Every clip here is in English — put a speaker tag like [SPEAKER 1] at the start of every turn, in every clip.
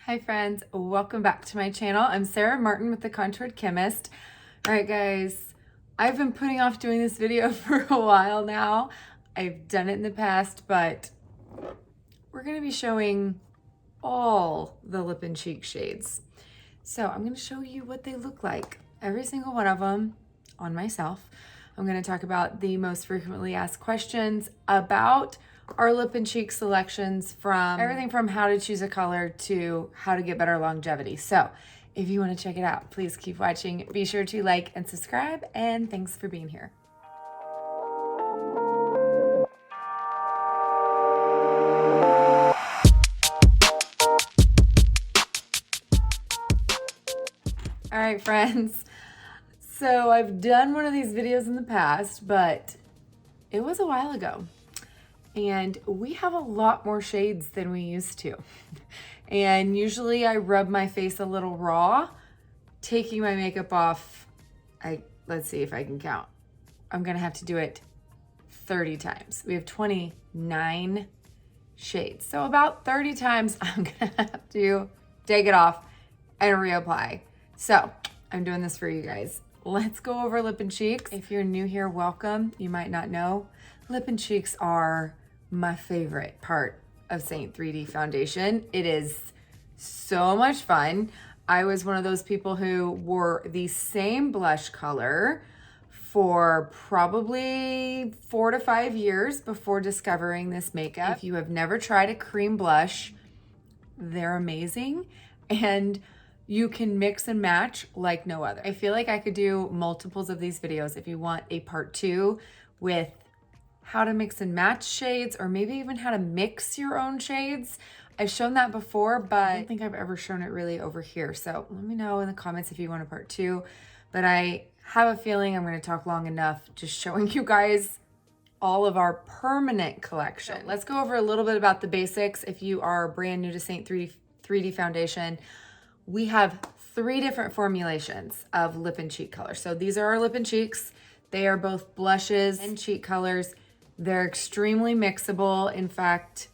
[SPEAKER 1] Hi friends, welcome back to my channel. I'm Sarah Martin with The Contoured Chemist. All right guys, I've been putting off doing this video for a while now. I've done it in the past, but we're gonna be showing all the lip and cheek shades. So I'm gonna show you what they look like, every single one of them on myself. I'm gonna talk about the most frequently asked questions about our lip and cheek selections, from everything from how to choose a color to how to get better longevity. So if you want to check it out, please keep watching. Be sure to like and subscribe, and thanks for being here. All right, friends. So I've done one of these videos in the past, but it was a while ago. And we have a lot more shades than we used to. And usually I rub my face a little raw, taking my makeup off. Let's see if I can count. I'm gonna have to do it 30 times. We have 29 shades. So about 30 times I'm gonna have to take it off and reapply. So I'm doing this for you guys. Let's go over lip and cheeks. If you're new here, welcome. You might not know, lip and cheeks are my favorite part of Seint IIID foundation. It is so much fun. I was one of those people who wore the same blush color for probably 4 to 5 years before discovering this makeup. If you have never tried a cream blush, they're amazing. And you can mix and match like no other. I feel like I could do multiples of these videos if you want a part 2 with how to mix and match shades, or maybe even how to mix your own shades. I've shown that before, but I don't think I've ever shown it really over here. So let me know in the comments if you want a part 2. But I have a feeling I'm gonna talk long enough just showing you guys all of our permanent collection. So let's go over a little bit about the basics. If you are brand new to Seint IIID foundation, we have 3 different formulations of lip and cheek color. So these are our lip and cheeks. They are both blushes and cheek colors. They're extremely mixable. In fact,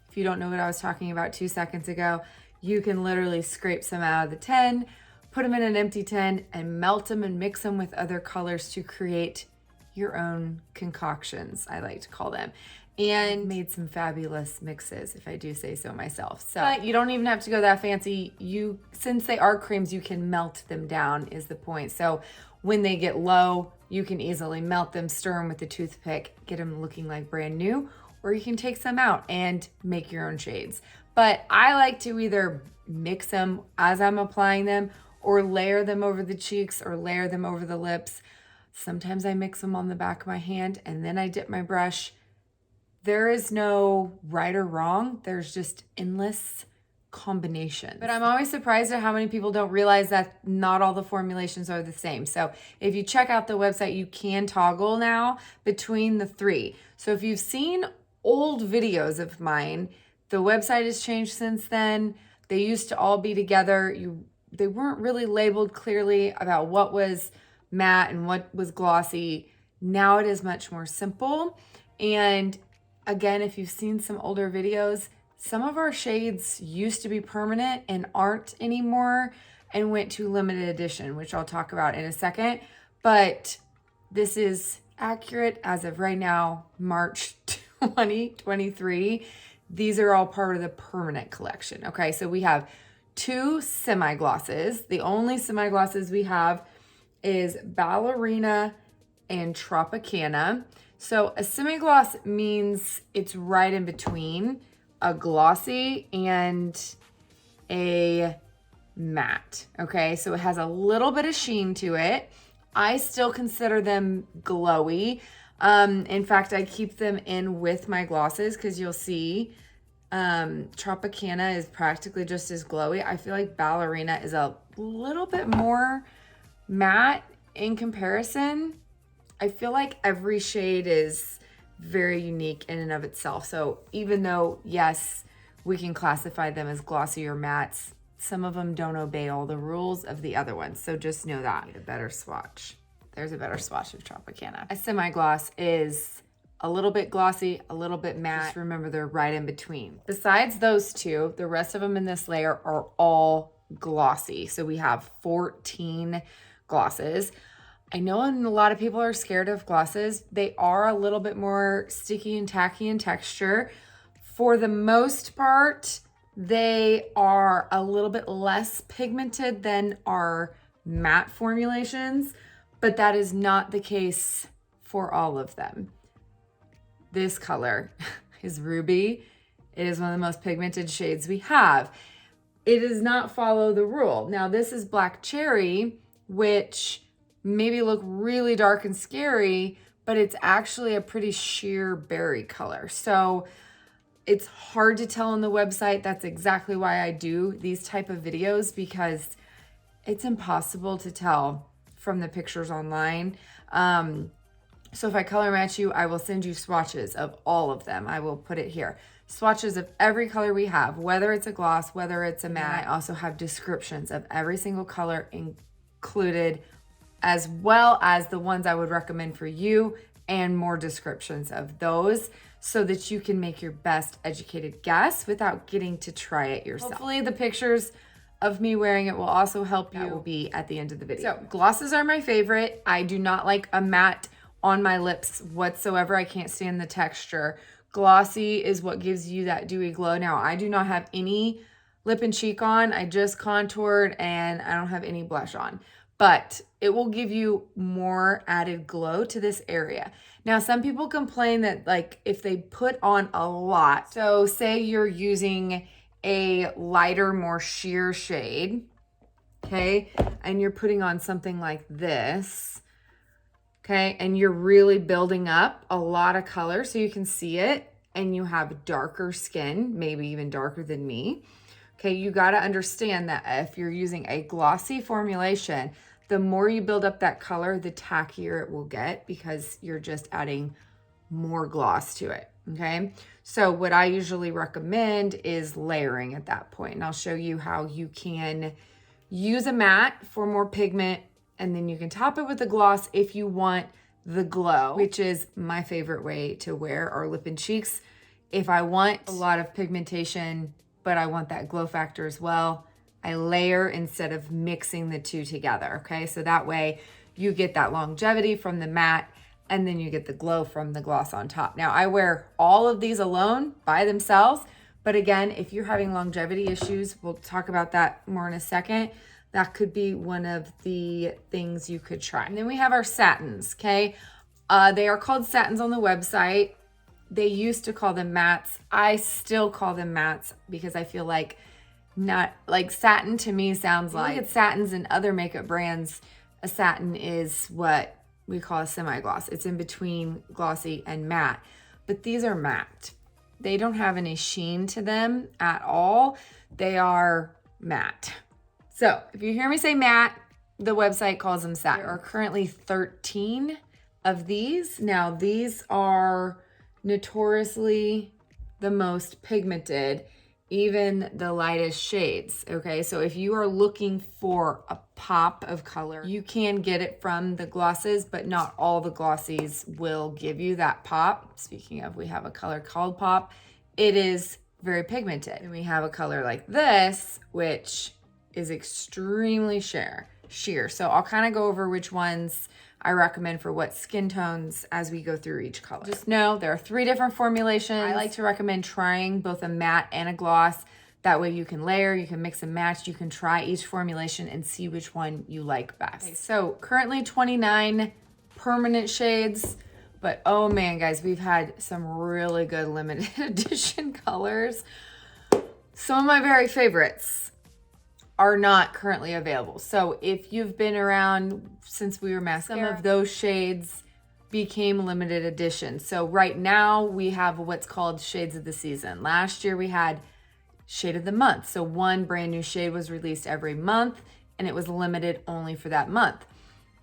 [SPEAKER 1] if you don't know what I was talking about 2 seconds ago, you can literally scrape some out of the tin, put them in an empty tin, and melt them and mix them with other colors to create your own concoctions, I like to call them. And made some fabulous mixes, if I do say so myself. So, but you don't even have to go that fancy. Since they are creams, you can melt them down is the point. So when they get low, you can easily melt them, stir them with a toothpick, get them looking like brand new, or you can take some out and make your own shades. But I like to either mix them as I'm applying them, or layer them over the cheeks, or layer them over the lips. Sometimes I mix them on the back of my hand and then I dip my brush. There is no right or wrong. There's just endless combinations. But I'm always surprised at how many people don't realize that not all the formulations are the same. So if you check out the website, you can toggle now between the 3. So if you've seen old videos of mine, the website has changed since then. They used to all be together. They weren't really labeled clearly about what was matte and what was glossy. Now it is much more simple. And again, if you've seen some older videos, some of our shades used to be permanent and aren't anymore and went to limited edition, which I'll talk about in a second. But this is accurate as of right now, March 2023. These are all part of the permanent collection. Okay, so we have 2 semi-glosses. The only semi-glosses we have is Ballerina and Tropicana. So a semi-gloss means it's right in between a glossy and a matte, okay? So it has a little bit of sheen to it. I still consider them glowy. In fact, I keep them in with my glosses because you'll see Tropicana is practically just as glowy. I feel like Ballerina is a little bit more matte in comparison. I feel like every shade is very unique in and of itself. So even though, yes, we can classify them as glossy or mattes, some of them don't obey all the rules of the other ones. So just know that. A better swatch. There's a better swatch of Tropicana. A semi-gloss is a little bit glossy, a little bit matte. Just remember they're right in between. Besides those two, the rest of them in this layer are all glossy. So we have 14 glosses. I know a lot of people are scared of glosses. They are a little bit more sticky and tacky in texture. For the most part, they are a little bit less pigmented than our matte formulations, but that is not the case for all of them. This color is Ruby. It is one of the most pigmented shades we have. It does not follow the rule. Now this is Black Cherry, which maybe look really dark and scary, but it's actually a pretty sheer berry color. So it's hard to tell on the website. That's exactly why I do these type of videos, because it's impossible to tell from the pictures online. So if I color match you, I will send you swatches of all of them. I will put it here. Swatches of every color we have, whether it's a gloss, whether it's a matte. I also have descriptions of every single color included, as well as the ones I would recommend for you and more descriptions of those, so that you can make your best educated guess without getting to try it yourself. Hopefully the pictures of me wearing it will also help you. That will be at the end of the video. So glosses are my favorite. I do not like a matte on my lips whatsoever. I can't stand the texture. Glossy is what gives you that dewy glow. Now I do not have any lip and cheek on. I just contoured and I don't have any blush on, but it will give you more added glow to this area. Now, some people complain that like if they put on a lot, so say you're using a lighter, more sheer shade, okay, and you're putting on something like this, okay, and you're really building up a lot of color so you can see it, and you have darker skin, maybe even darker than me, okay, you got to understand that if you're using a glossy formulation, the more you build up that color, the tackier it will get, because you're just adding more gloss to it, okay? So what I usually recommend is layering at that point, and I'll show you how you can use a matte for more pigment, and then you can top it with a gloss if you want the glow, which is my favorite way to wear our lip and cheeks. If I want a lot of pigmentation, but I want that glow factor as well, I layer instead of mixing the two together, okay? So that way you get that longevity from the matte, and then you get the glow from the gloss on top. Now I wear all of these alone by themselves, but again, if you're having longevity issues, we'll talk about that more in a second, that could be one of the things you could try. And then we have our satins, okay? They are called satins on the website. They used to call them mattes. I still call them mattes because I feel like not like satin to me sounds like, look at satins in other makeup brands. A satin is what we call a semi-gloss. It's in between glossy and matte, but these are matte. They don't have any sheen to them at all. They are matte. So if you hear me say matte, the website calls them satin. There are currently 13 of these. Now these are notoriously the most pigmented, even the lightest shades, okay? So if you are looking for a pop of color, you can get it from the glosses, but not all the glossies will give you that pop. Speaking of, we have a color called Pop. It is very pigmented. And we have a color like this, which is extremely sheer. So I'll kind of go over which ones I recommend for what skin tones as we go through each color. Just know there are 3 different formulations. I like to recommend trying both a matte and a gloss. That way you can layer, you can mix and match, you can try each formulation and see which one you like best. Okay, so currently 29 permanent shades, but oh man, guys, we've had some really good limited edition colors. Some of my very favorites are not currently available. So if you've been around since we were mascara, some of those shades became limited edition. So right now we have what's called shades of the season. Last year we had shade of the month. So one brand new shade was released every month and it was limited only for that month.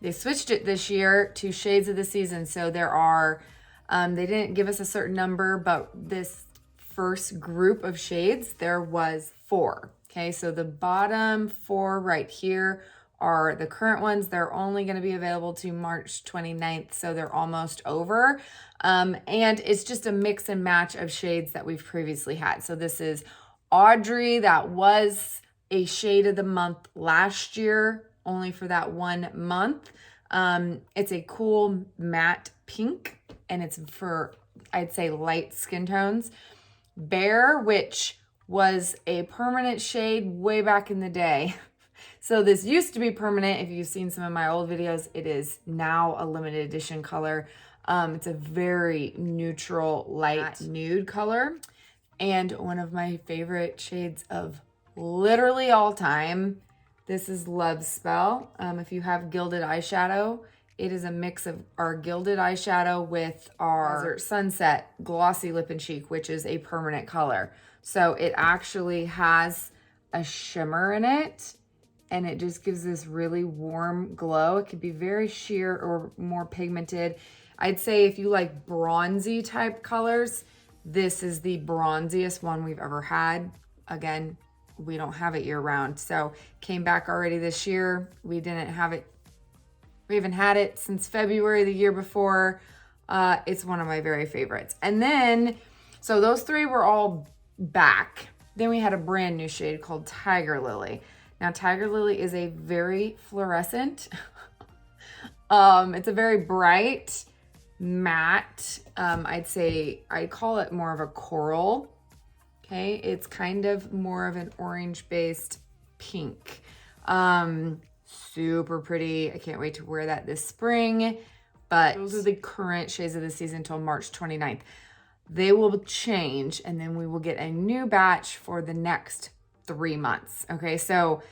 [SPEAKER 1] They switched it this year to shades of the season. So there are, they didn't give us a certain number, but this first group of shades, there was 4. Okay, so the bottom 4 right here are the current ones. They're only going to be available to March 29th, so they're almost over. And it's just a mix and match of shades that we've previously had. So this is Audrey. That was a shade of the month last year, only for that 1 month. It's a cool matte pink, and it's for, I'd say, light skin tones. Bear, which was a permanent shade way back in the day. So this used to be permanent. If you've seen some of my old videos, it is now a limited edition color. It's a very neutral, light nude color. And one of my favorite shades of literally all time. This is Love Spell. If you have gilded eyeshadow, it is a mix of our gilded eyeshadow with our Sunset Glossy Lip and Cheek, which is a permanent color. So it actually has a shimmer in it, and it just gives this really warm glow. It could be very sheer or more pigmented. I'd say if you like bronzy type colors, this is the bronziest one we've ever had. Again, we don't have it year round. So came back already this year. We didn't have it. We haven't had it since February the year before. It's one of my very favorites. And then, so those three were all back. Then we had a brand new shade called Tiger Lily. Now, Tiger Lily is a very fluorescent. It's a very bright, matte. I'd say, I call it more of a coral. Okay, it's kind of more of an orange-based pink. Super pretty. I can't wait to wear that this spring. But those are the current shades of the season until March 29th. They will change, and then we will get a new batch for the next 3 months. Okay, so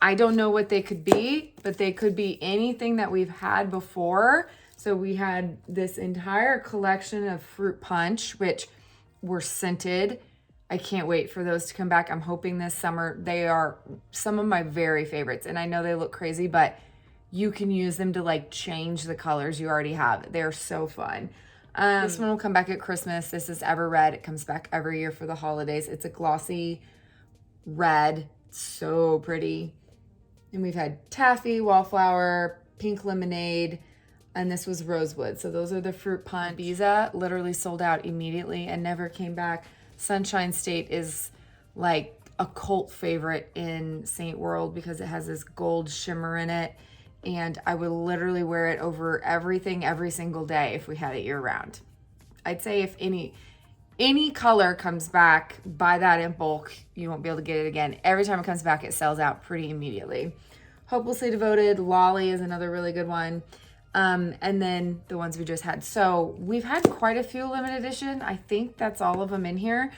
[SPEAKER 1] I don't know what they could be, but they could be anything that we've had before. So we had this entire collection of Fruit Punch, which were scented. I can't wait for those to come back. I'm hoping this summer. They are some of my very favorites, and I know they look crazy, but you can use them to like change the colors you already have. They're so fun. This one will come back at Christmas. This is Ever Red. It comes back every year for the holidays. It's a glossy red, so pretty. And we've had Taffy, Wallflower, Pink Lemonade, and this was Rosewood. So those are the Fruit Punch. Ibiza literally sold out immediately and never came back. Sunshine State is like a cult favorite in Seint World because it has this gold shimmer in it. And I would literally wear it over everything every single day if we had it year round. I'd say if any color comes back, buy that in bulk. You won't be able to get it again. Every time it comes back, it sells out pretty immediately. Hopelessly Devoted, Lolly is another really good one. And then the ones we just had. So we've had quite a few limited edition. I think that's all of them in here.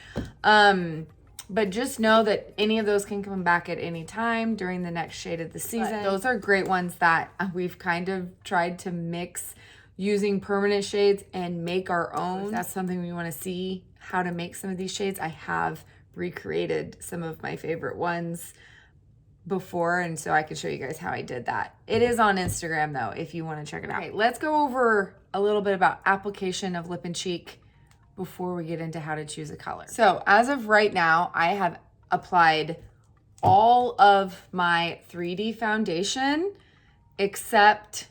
[SPEAKER 1] But just know that any of those can come back at any time during the next shade of the season. But those are great ones that we've kind of tried to mix using permanent shades and make our own. If that's something we want to see how to make some of these shades. I have recreated some of my favorite ones before, and so I can show you guys how I did that. It is on Instagram though, if you want to check it out. Okay, let's go over a little bit about application of lip and cheek before we get into how to choose a color. So as of right now, I have applied all of my 3D foundation except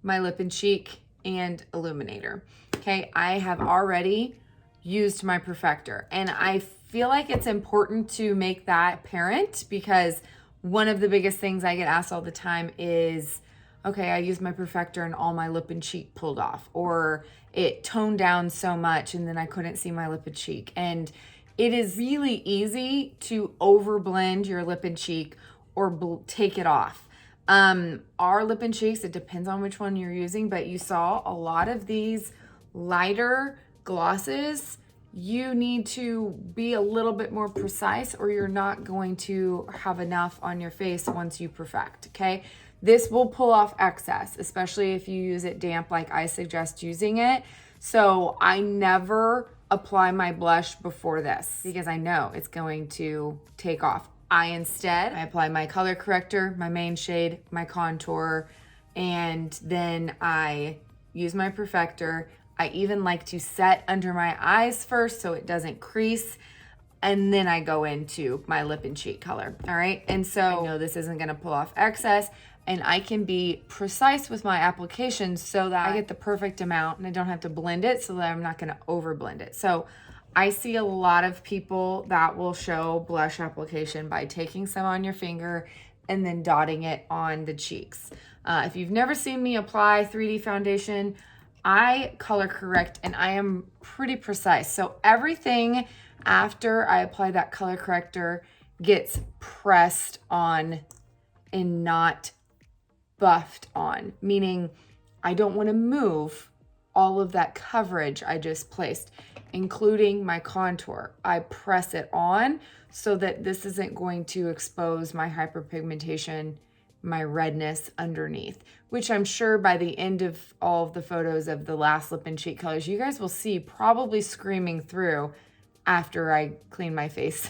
[SPEAKER 1] my lip and cheek and illuminator. Okay, I have already used my perfector, and I feel like it's important to make that apparent because one of the biggest things I get asked all the time is, okay, I used my perfector and all my lip and cheek pulled off, or it toned down so much and then I couldn't see my lip and cheek. And it is really easy to overblend your lip and cheek or take it off. Our lip and cheeks, it depends on which one you're using, but you saw a lot of these lighter glosses. You need to be a little bit more precise or you're not going to have enough on your face once you perfect, okay? This will pull off excess, especially if you use it damp like I suggest using it. So I never apply my blush before this because I know it's going to take off. I apply my color corrector, my main shade, my contour, and then I use my perfector. I even like to set under my eyes first so it doesn't crease. and then I go into my lip and cheek color, all right? And so I know this isn't gonna pull off excess, and I can be precise with my application so that I get the perfect amount and I don't have to blend it so that I'm not gonna over blend it. So I see a lot of people that will show blush application by taking some on your finger and then dotting it on the cheeks. If you've never seen me apply 3D foundation, I color correct and I am pretty precise. So everything after I apply that color corrector gets pressed on and not buffed on, meaning I don't want to move all of that coverage I just placed, including my contour. I press it on so that this isn't going to expose my hyperpigmentation, my redness underneath, which I'm sure by the end of all of the photos of the last lip and cheek colors, you guys will see probably screaming through after I clean my face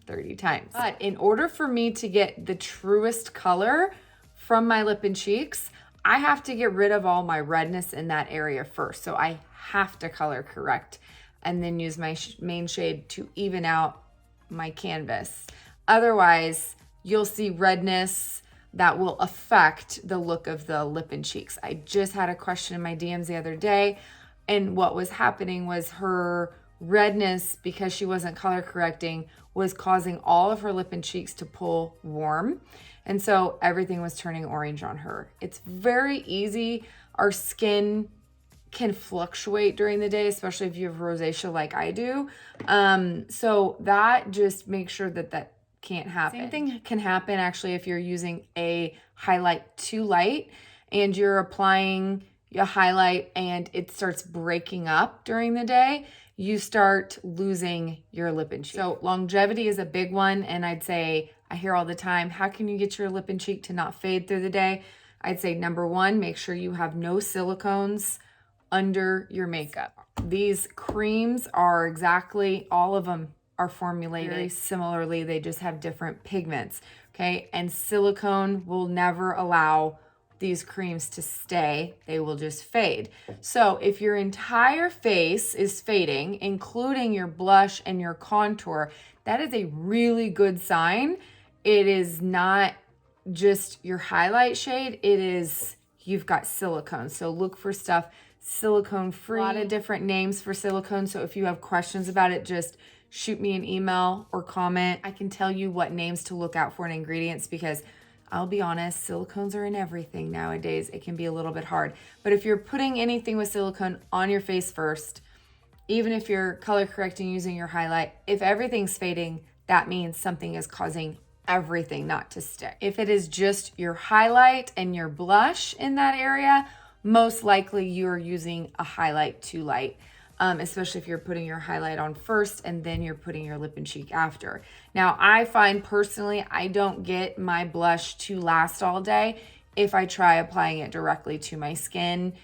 [SPEAKER 1] 30 times. But in order for me to get the truest color from my lip and cheeks, I have to get rid of all my redness in that area first. So I have to color correct and then use my main shade to even out my canvas. Otherwise, you'll see redness that will affect the look of the lip and cheeks. I just had a question in my DMs the other day, and what was happening was her redness, because she wasn't color correcting, was causing all of her lip and cheeks to pull warm. And so everything was turning orange on her. It's very easy. Our skin can fluctuate during the day, especially if you have rosacea like I do. So that just makes sure that that can't happen. Same thing can happen actually if you're using a highlight too light and you're applying a highlight and it starts breaking up during the day, you start losing your lip and cheek. So longevity is a big one, and I'd say, I hear all the time, how can you get your lip and cheek to not fade through the day? I'd say number one, make sure you have no silicones under your makeup. These creams are exactly, all of them are formulated very similarly, they just have different pigments, okay? And silicone will never allow these creams to stay, they will just fade. So if your entire face is fading, including your blush and your contour, that is a really good sign. It is not just your highlight shade, it is, you've got silicone. So look for stuff silicone free. A lot of different names for silicone. So if you have questions about it, just shoot me an email or comment. I can tell you what names to look out for in ingredients, because I'll be honest, silicones are in everything nowadays. It can be a little bit hard. But if you're putting anything with silicone on your face first, even if you're color correcting using your highlight, if everything's fading, that means something is causing everything not to stick. If it is just your highlight and your blush in that area, most likely you're using a highlight too light. Especially if you're putting your highlight on first and then you're putting your lip and cheek after. Now, I find personally, I don't get my blush to last all day. If I try applying it directly to my skin,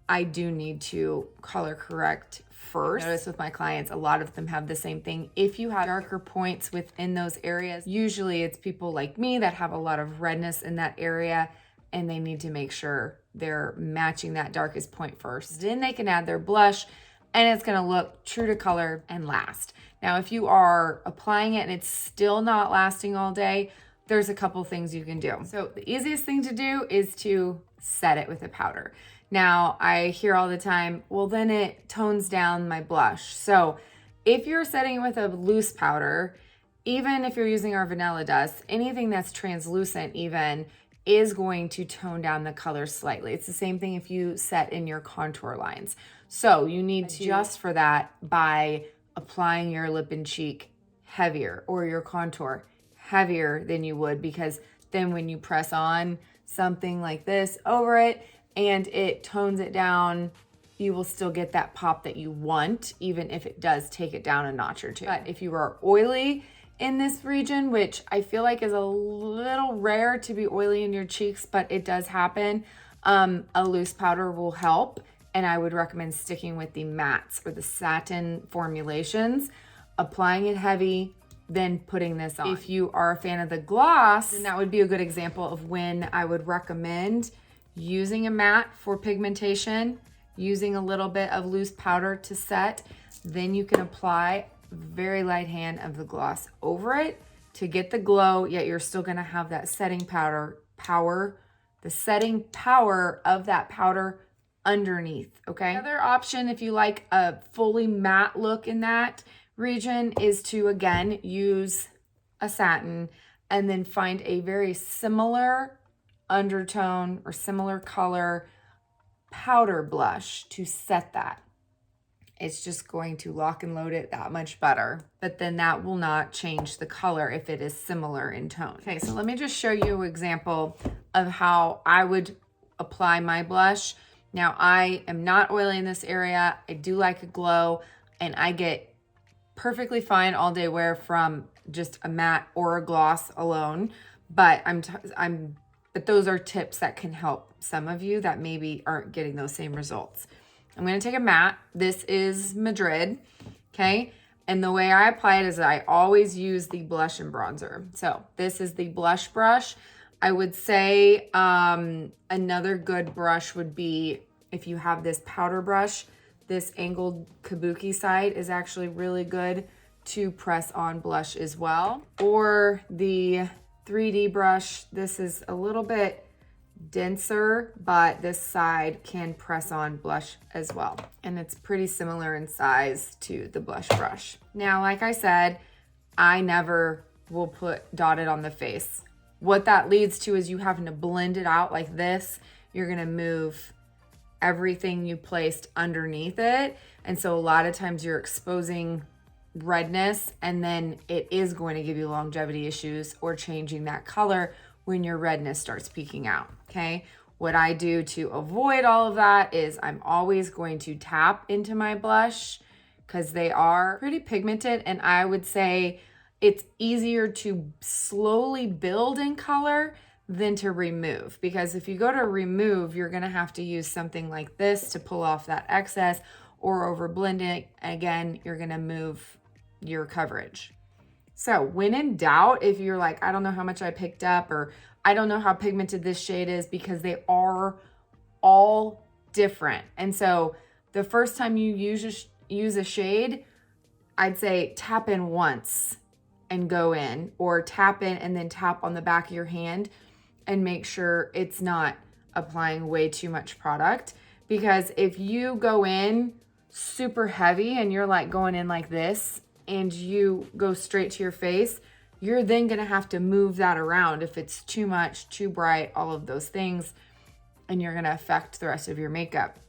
[SPEAKER 1] I do need to color correct first. I notice with my clients, a lot of them have the same thing. If you have darker points within those areas, usually it's people like me that have a lot of redness in that area, and they need to make sure they're matching that darkest point first. Then they can add their blush, and it's gonna look true to color and last. Now, if you are applying it and it's still not lasting all day, there's a couple things you can do. So the easiest thing to do is to set it with a powder. Now, I hear all the time, well, then it tones down my blush. So if you're setting it with a loose powder, even if you're using our vanilla dust, anything that's translucent even is going to tone down the color slightly. It's the same thing if you set in your contour lines. So you need to adjust for that by applying your lip and cheek heavier, or your contour heavier than you would, because then when you press on something like this over it and it tones it down, you will still get that pop that you want, even if it does take it down a notch or two. But if you are oily in this region, which I feel like is a little rare to be oily in your cheeks, but it does happen, a loose powder will help. And I would recommend sticking with the mattes or the satin formulations, applying it heavy, then putting this on. If you are a fan of the gloss, then that would be a good example of when I would recommend using a matte for pigmentation, using a little bit of loose powder to set. Then you can apply very light hand of the gloss over it to get the glow, yet you're still gonna have that setting the setting power of that powder underneath, okay? Another option, if you like a fully matte look in that region, is to, again, use a satin and then find a very similar undertone or similar color powder blush to set that. It's just going to lock and load it that much better, but then that will not change the color if it is similar in tone. Okay, so let me just show you an example of how I would apply my blush. Now, I am not oily in this area. I do like a glow, and I get perfectly fine all day wear from just a matte or a gloss alone, but but those are tips that can help some of you that maybe aren't getting those same results. I'm gonna take a matte. This is Madrid, okay? And the way I apply it is I always use the blush and bronzer. So this is the blush brush. I would say another good brush would be, if you have this powder brush, this angled kabuki side is actually really good to press on blush as well. Or the 3D brush. This is a little bit denser, but this side can press on blush as well. And it's pretty similar in size to the blush brush. Now, like I said, I never will put dotted on the face. What that leads to is you having to blend it out like this. You're gonna move everything you placed underneath it. And so a lot of times you're exposing redness, and then it is going to give you longevity issues or changing that color when your redness starts peeking out, okay? What I do to avoid all of that is I'm always going to tap into my blush because they are pretty pigmented, and I would say it's easier to slowly build in color than to remove, because if you go to remove, you're gonna have to use something like this to pull off that excess, or over blend it. Again, you're gonna move your coverage. So when in doubt, if you're like, I don't know how much I picked up, or I don't know how pigmented this shade is, because they are all different. And so the first time you use a shade, I'd say tap in once and go in, or tap in and then tap on the back of your hand and make sure it's not applying way too much product. Because if you go in super heavy and you're like going in like this and you go straight to your face, you're then gonna have to move that around if it's too much, too bright, all of those things, and you're gonna affect the rest of your makeup.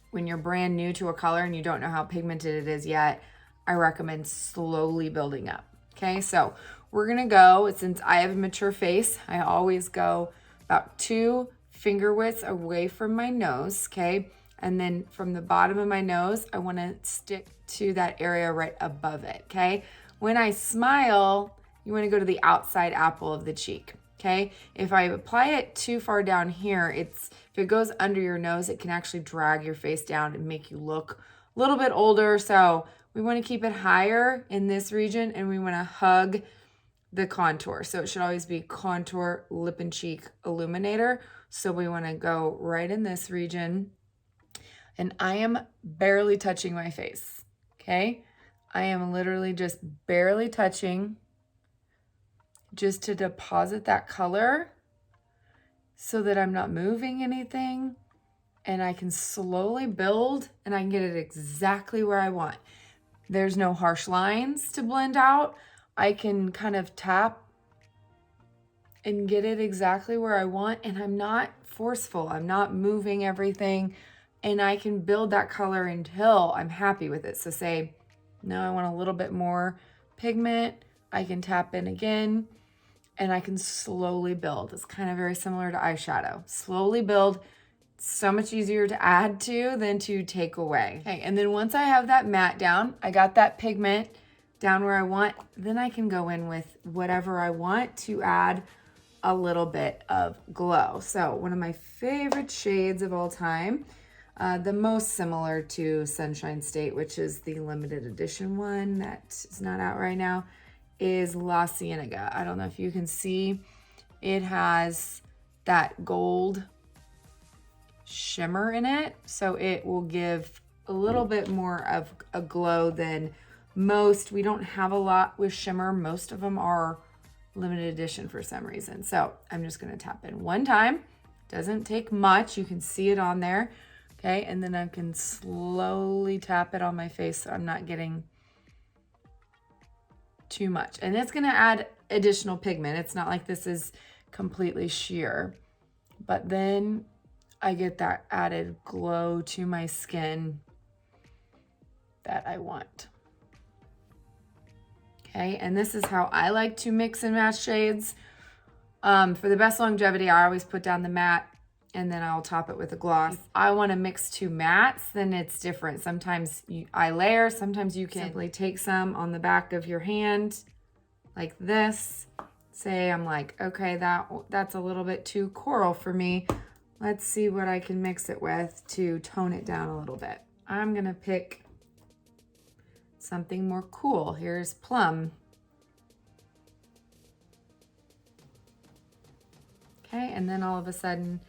[SPEAKER 1] When you're brand new to a color and you don't know how pigmented it is yet, I recommend slowly building up. Okay, so we're gonna go, since I have a mature face, I always go about 2 finger widths away from my nose, okay? And then from the bottom of my nose, I wanna stick to that area right above it, okay? When I smile, you wanna go to the outside apple of the cheek, okay? If I apply it too far down here, if it goes under your nose, it can actually drag your face down and make you look a little bit older. So we wanna keep it higher in this region, and we wanna hug the contour. So it should always be contour, lip and cheek illuminator. So we wanna go right in this region. And I am barely touching my face, okay? I am literally just barely touching, just to deposit that color so that I'm not moving anything, and I can slowly build and I can get it exactly where I want. There's no harsh lines to blend out. I can kind of tap and get it exactly where I want, and I'm not forceful. I'm not moving everything, and I can build that color until I'm happy with it. So say, no, I want a little bit more pigment. I can tap in again, and I can slowly build. It's kind of very similar to eyeshadow. Slowly build. So much easier to add to than to take away. Okay, and then once I have that matte down, I got that pigment down where I want, then I can go in with whatever I want to add a little bit of glow. So one of my favorite shades of all time, the most similar to Sunshine State, which is the limited edition one that is not out right now, is La Cienega. I don't know if you can see, it has that gold shimmer in it, so it will give a little bit more of a glow than We don't have a lot with shimmer. Most of them are limited edition for some reason. So I'm just gonna tap in one time. Doesn't take much. You can see it on there. Okay, and then I can slowly tap it on my face so I'm not getting too much. And it's gonna add additional pigment. It's not like this is completely sheer, but then I get that added glow to my skin that I want. Okay, and this is how I like to mix and match shades. For the best longevity, I always put down the matte and then I'll top it with a gloss. If I want to mix two mattes, then it's different. Sometimes I layer, sometimes you can simply take some on the back of your hand like this. Say I'm like, okay, that's a little bit too coral for me. Let's see what I can mix it with to tone it down a little bit. I'm gonna pick something more cool. Here's Plum. Okay, and then all of a sudden,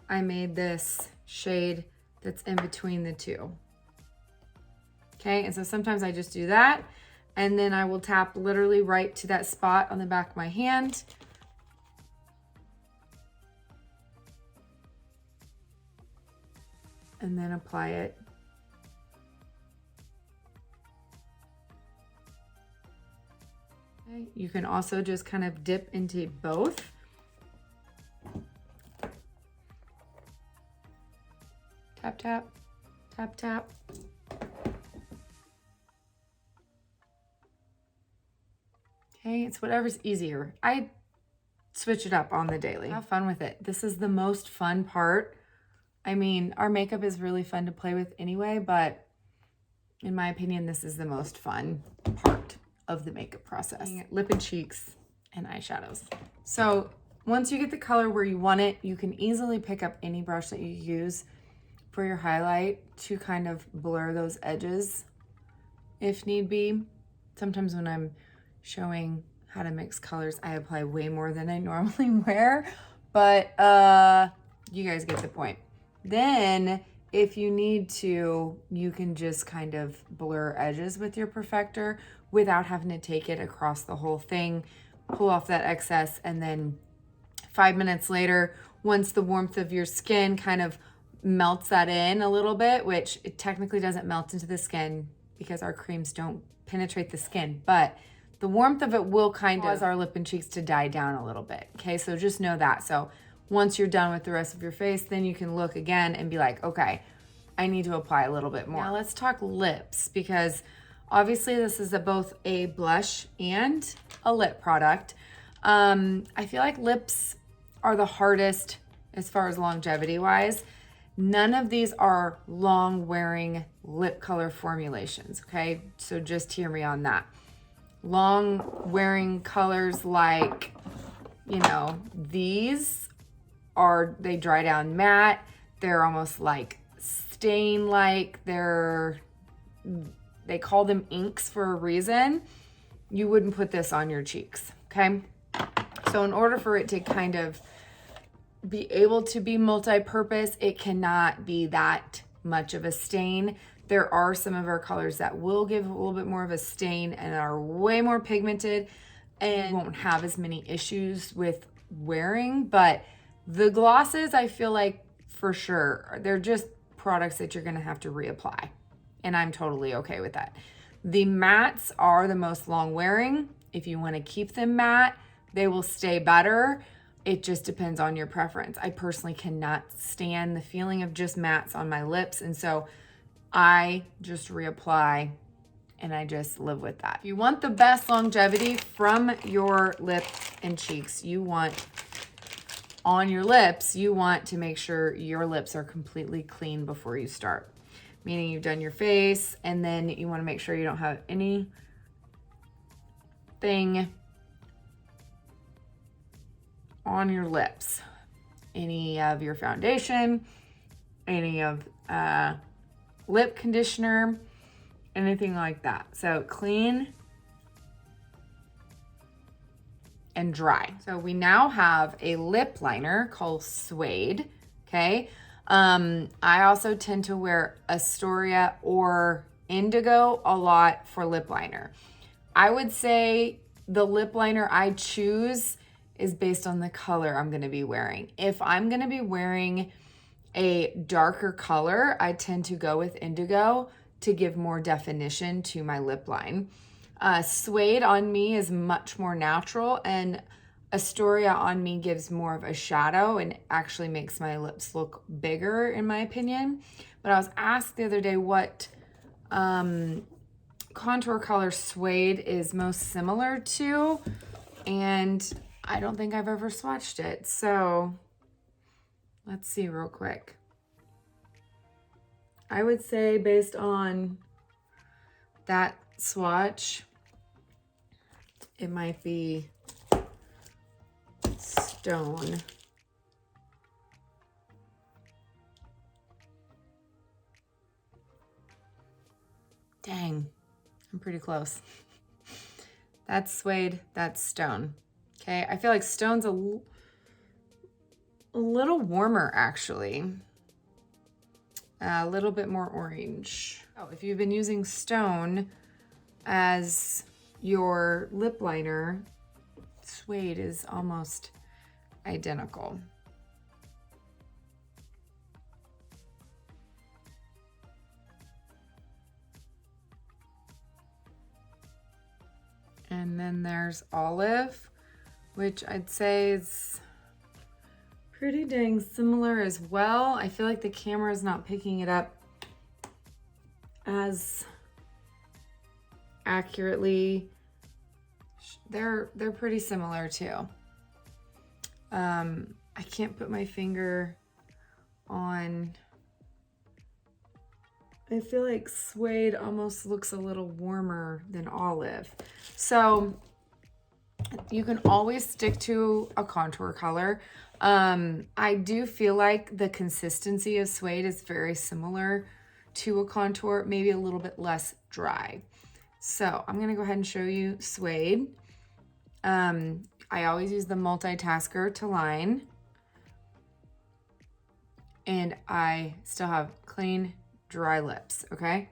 [SPEAKER 1] I made this shade that's in between the two. Okay, and so sometimes I just do that, and then I will tap literally right to that spot on the back of my hand. And then apply it. Okay, you can also just kind of dip into both. Tap, tap, tap, tap. Okay, it's whatever's easier. I switch it up on the daily. Have fun with it. This is the most fun part. I mean, our makeup is really fun to play with anyway, but in my opinion, this is the most fun part of the makeup process. Lip and cheeks and eyeshadows. So once you get the color where you want it, you can easily pick up any brush that you use for your highlight to kind of blur those edges if need be. Sometimes when I'm showing how to mix colors, I apply way more than I normally wear, but you guys get the point. Then if you need to, you can just kind of blur edges with your perfector without having to take it across the whole thing, pull off that excess, and then 5 minutes later, once the warmth of your skin kind of melts that in a little bit, which it technically doesn't melt into the skin because our creams don't penetrate the skin, but the warmth of it will kind of cause our lip and cheeks to die down a little bit. Okay, so just know that. So once you're done with the rest of your face, then you can look again and be like, okay, I need to apply a little bit more. Now let's talk lips, because obviously this is both a blush and a lip product. I feel like lips are the hardest as far as longevity wise. None of these are long wearing lip color formulations, okay? So just hear me on that. Long wearing colors like, you know, these they dry down matte. They're almost like stain-like. They call them inks for a reason. You wouldn't put this on your cheeks, okay? So in order for it to kind of be able to be multi-purpose, it cannot be that much of a stain. There are some of our colors that will give a little bit more of a stain and are way more pigmented and won't have as many issues with wearing, but the glosses, I feel like for sure, they're just products that you're gonna have to reapply, and I'm totally okay with that. The mattes are the most long wearing. If you wanna keep them matte, they will stay better. It just depends on your preference. I personally cannot stand the feeling of just mattes on my lips, and so I just reapply and I just live with that. If you want the best longevity from your lips and cheeks, on your lips, you want to make sure your lips are completely clean before you start. Meaning you've done your face, and then you wanna make sure you don't have anything on your lips. Any of your foundation, any of lip conditioner, anything like that. So clean and dry. So we now have a lip liner called Suede, okay? I also tend to wear Astoria or indigo a lot for lip liner. I would say the lip liner I choose is based on the color I'm gonna be wearing. If I'm gonna be wearing a darker color, I tend to go with indigo to give more definition to my lip line. Suede on me is much more natural, and Astoria on me gives more of a shadow and actually makes my lips look bigger, in my opinion. But I was asked the other day what contour color Suede is most similar to, and I don't think I've ever swatched it. So let's see real quick. I would say based on that swatch, it might be Stone. Dang, I'm pretty close. That's Suede, that's Stone. Okay, I feel like Stone's a little warmer actually. A little bit more orange. Oh, if you've been using Stone as your lip liner, Suede is almost identical. And then there's Olive, which I'd say is pretty dang similar as well. I feel like the camera is not picking it up as accurately. They're pretty similar too. I can't put my finger on. I feel like Suede almost looks a little warmer than Olive. So you can always stick to a contour color. I do feel like the consistency of Suede is very similar to a contour, maybe a little bit less dry. So I'm gonna go ahead and show you Suede. I always use the multitasker to line, and I still have clean, dry lips, okay?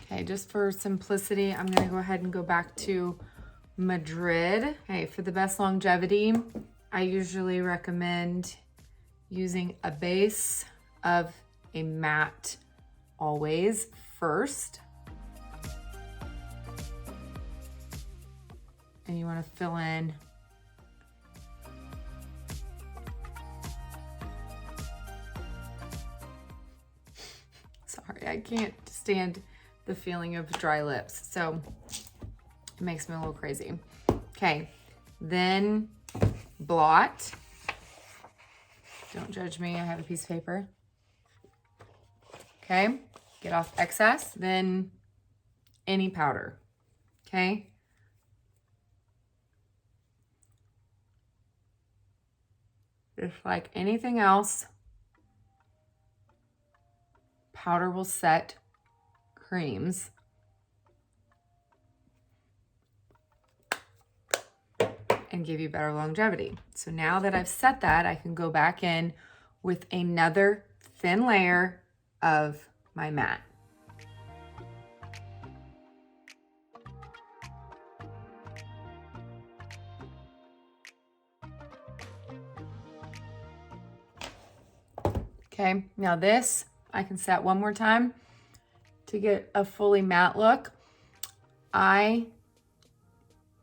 [SPEAKER 1] Okay, just for simplicity, I'm gonna go ahead and go back to Madrid. Okay, for the best longevity, I usually recommend using a base of a matte always first. And you wanna fill in sorry, I can't stand the feeling of dry lips, so it makes me a little crazy. Okay, then blot. Don't judge me, I have a piece of paper. Okay, get off excess, then any powder, okay? Just like anything else, powder will set creams. And give you better longevity. So now that I've set that, I can go back in with another thin layer of my matte. Okay, now this I can set one more time to get a fully matte look. I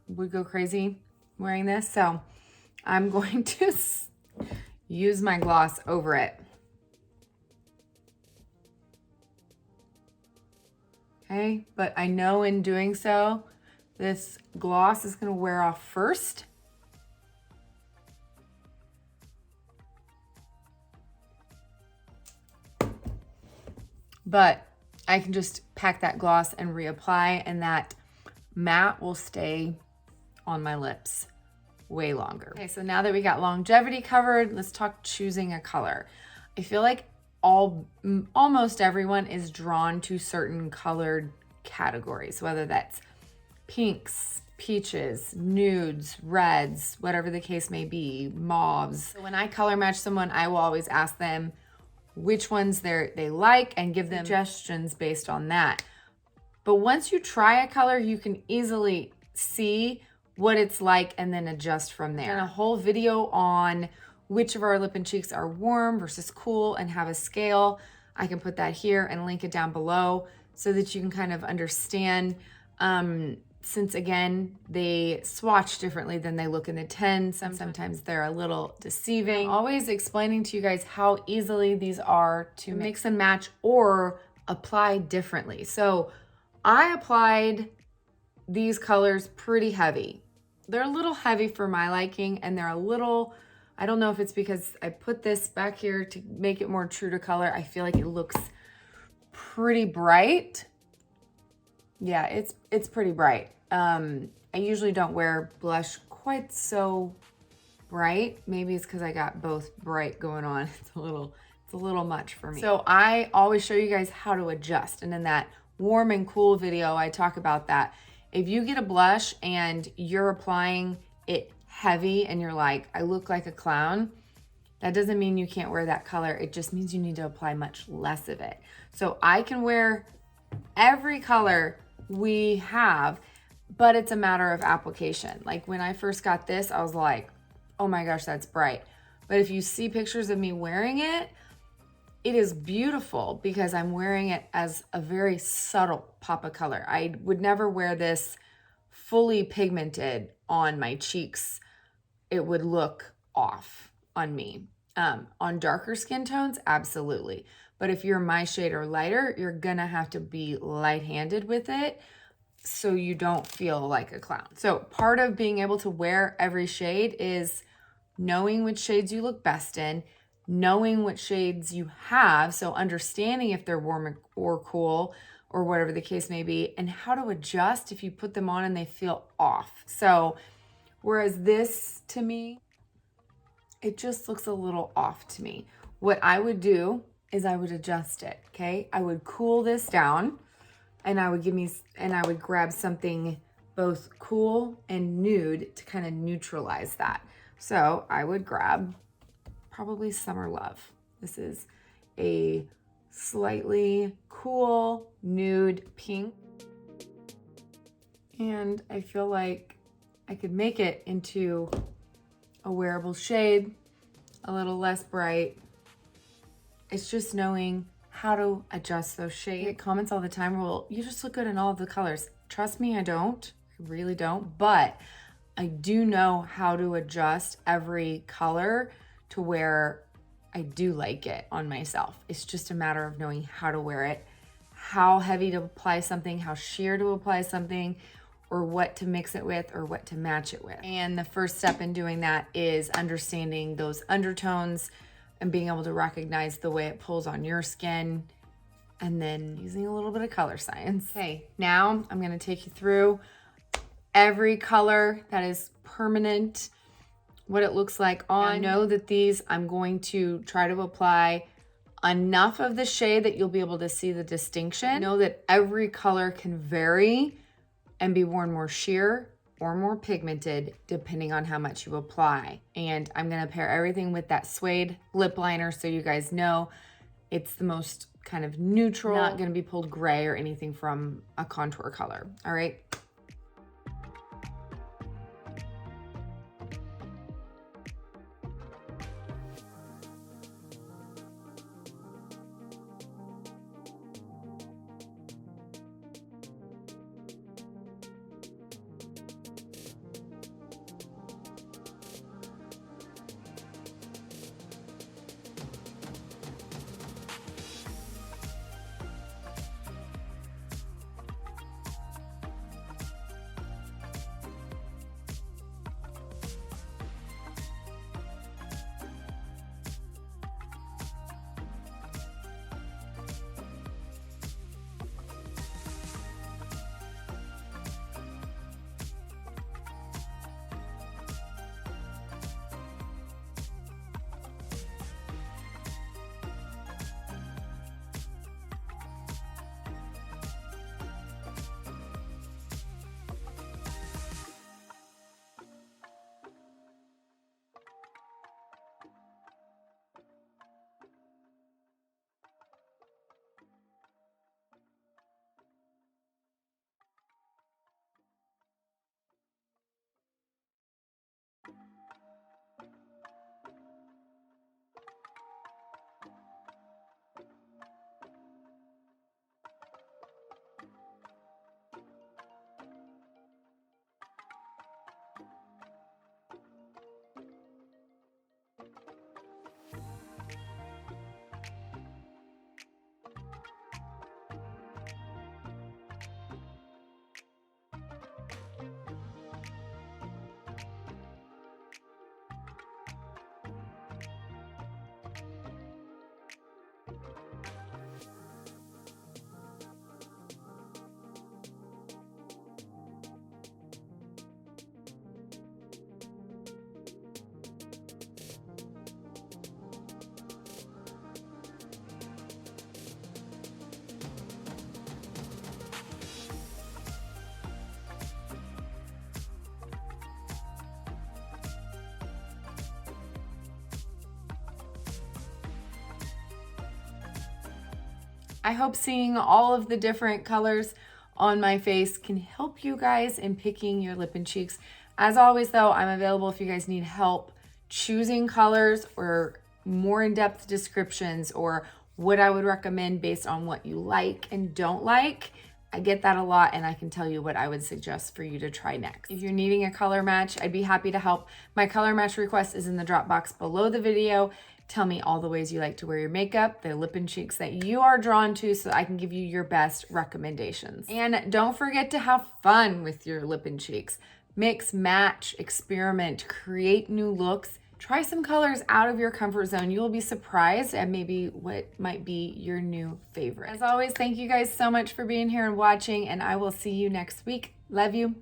[SPEAKER 1] would go crazy wearing this, so I'm going to use my gloss over it. Okay, but I know in doing so, this gloss is gonna wear off first. But I can just pack that gloss and reapply, and that matte will stay on my lips way longer. Okay, so now that we got longevity covered, let's talk choosing a color. I feel like almost everyone is drawn to certain colored categories, whether that's pinks, peaches, nudes, reds, whatever the case may be, mauves. So when I color match someone, I will always ask them which ones they like and give them suggestions based on that. But once you try a color, you can easily see what it's like and then adjust from there. I've done a whole video on which of our lip and cheeks are warm versus cool and have a scale. I can put that here and link it down below so that you can kind of understand, since again, they swatch differently than they look in the tin. Sometimes they're a little deceiving. I'm always explaining to you guys how easily these are to mix and match or apply differently. So I applied these colors pretty heavy. They're a little heavy for my liking, and they're a little, I don't know if it's because I put this back here to make it more true to color. I feel like it looks pretty bright. Yeah, it's pretty bright. I usually don't wear blush quite so bright. Maybe it's because I got both bright going on. It's a little much for me. So I always show you guys how to adjust. And in that warm and cool video, I talk about that. If you get a blush and you're applying it heavy and you're like, I look like a clown, that doesn't mean you can't wear that color. It just means you need to apply much less of it. So I can wear every color we have, but it's a matter of application. Like when I first got this, I was like, oh my gosh, that's bright. But if you see pictures of me wearing it, it is beautiful because I'm wearing it as a very subtle pop of color. I would never wear this fully pigmented on my cheeks. It would look off on me. On darker skin tones, absolutely. But if you're my shade or lighter, you're gonna have to be light-handed with it so you don't feel like a clown. So part of being able to wear every shade is knowing which shades you look best in, knowing what shades you have, so understanding if they're warm or cool or whatever the case may be, and how to adjust if you put them on and they feel off. So whereas this, to me, it just looks a little off to me. What I would do is I would adjust it, okay? I would cool this down and I would grab something both cool and nude to kind of neutralize that. So I would grab probably Summer Love. This is a slightly cool nude pink. And I feel like I could make it into a wearable shade, a little less bright. It's just knowing how to adjust those shades. I get comments all the time, well, you just look good in all of the colors. Trust me, I don't. I really don't. But I do know how to adjust every color to where I do like it on myself. It's just a matter of knowing how to wear it, how heavy to apply something, how sheer to apply something, or what to mix it with or what to match it with. And the first step in doing that is understanding those undertones and being able to recognize the way it pulls on your skin, and then using a little bit of color science. Okay, now I'm gonna take you through every color that is permanent, what it looks like on. I know that these, I'm going to try to apply enough of the shade that you'll be able to see the distinction. Know that every color can vary and be worn more sheer or more pigmented depending on how much you apply. And I'm gonna pair everything with that suede lip liner so you guys know it's the most kind of neutral, not gonna be pulled gray or anything from a contour color, all right? I hope seeing all of the different colors on my face can help you guys in picking your lip and cheeks. As always though, I'm available if you guys need help choosing colors or more in-depth descriptions or what I would recommend based on what you like and don't like. I get that a lot, and I can tell you what I would suggest for you to try next. If you're needing a color match, I'd be happy to help. My color match request is in the drop box below the video. Tell me all the ways you like to wear your makeup, the lip and cheeks that you are drawn to, so that I can give you your best recommendations. And don't forget to have fun with your lip and cheeks. Mix, match, experiment, create new looks. Try some colors out of your comfort zone. You will be surprised at maybe what might be your new favorite. As always, thank you guys so much for being here and watching, and I will see you next week. Love you.